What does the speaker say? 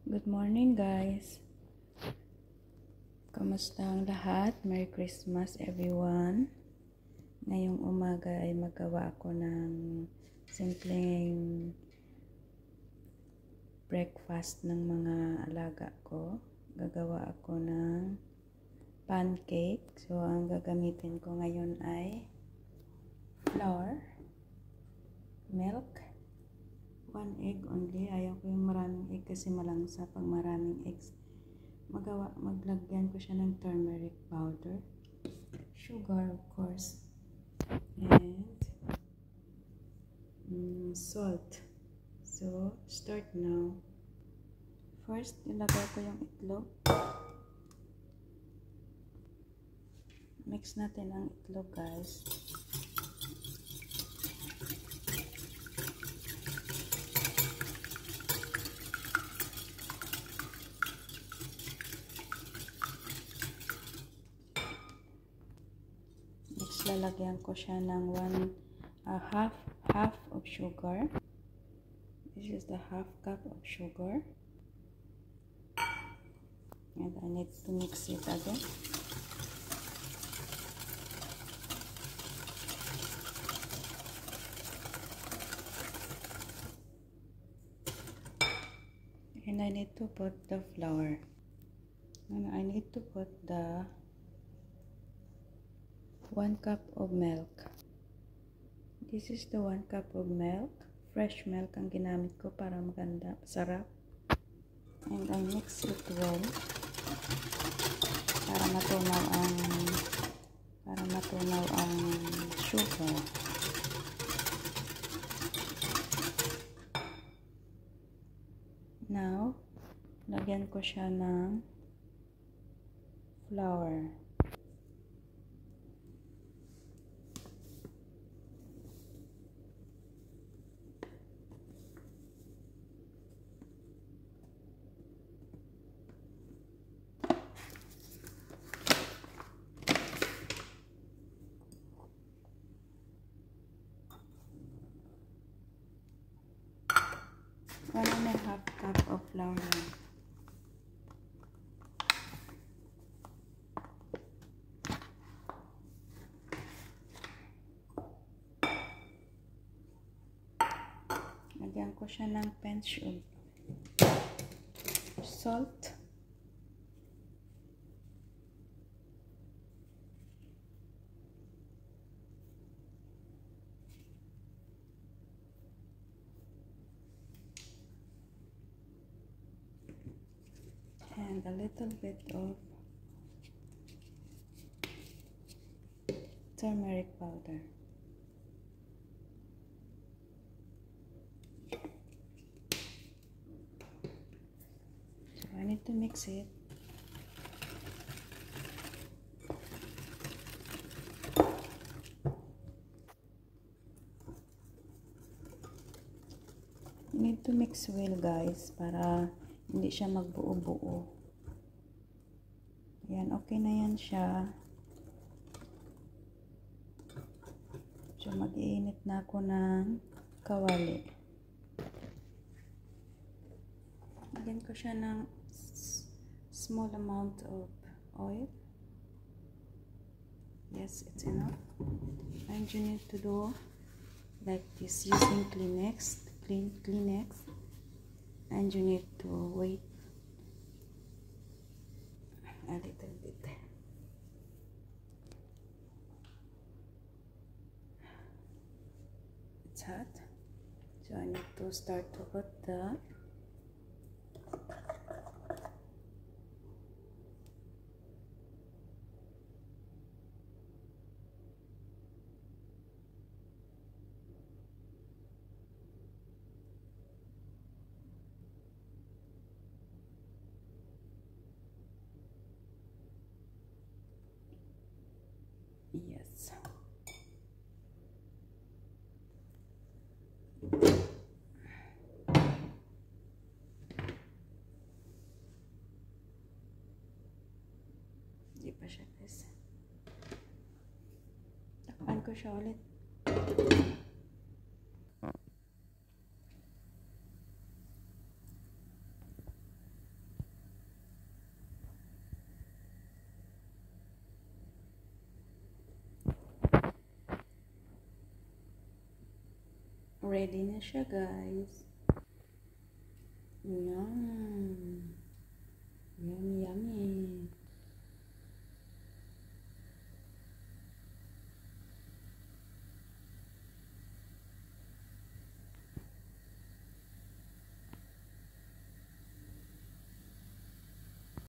Good morning guys. Kamusta ang lahat? Merry Christmas everyone. Ngayong umaga ay magawa ako ng simpleng breakfast ng mga alaga ko. Gagawa ako ng pancake. So ang gagamitin ko ngayon ay flour, milk, 1 egg only. Ayaw ko yung maraming egg kasi malangsa pag maraming eggs. Maglagyan ko siya ng turmeric powder, sugar of course, and salt. So start now. First, ilagay ko yung itlog. Mix natin ang itlog guys. Lalagyan ko siya ng half of sugar. This is the half cup of sugar. And I need to mix it again. And I need to put the flour. And I need to put the 1 cup of milk. This is the 1 cup of milk. Fresh milk ang ginamit ko para maganda, sarap. And I mix it well para matunaw ang sugar. Now, lagyan ko siya ng flour. One and a half cup of flour. Lagyan ko siya ng pinch of salt. And a little bit of turmeric powder. So I need to mix it. You need to mix well guys para hindi siya magbuo-buo. Yan, okay na yan siya. So mag-iinit na ako ng kawali. Lagyan ko siya ng small amount of oil. Yes, it's enough. And you need to do like this using Kleenex. And you need to wait a little bit. It's hot, so I need to start to put the yes. Di pa siya guys. Takpan ko siya ulit. Ready na siya, guys. Yan.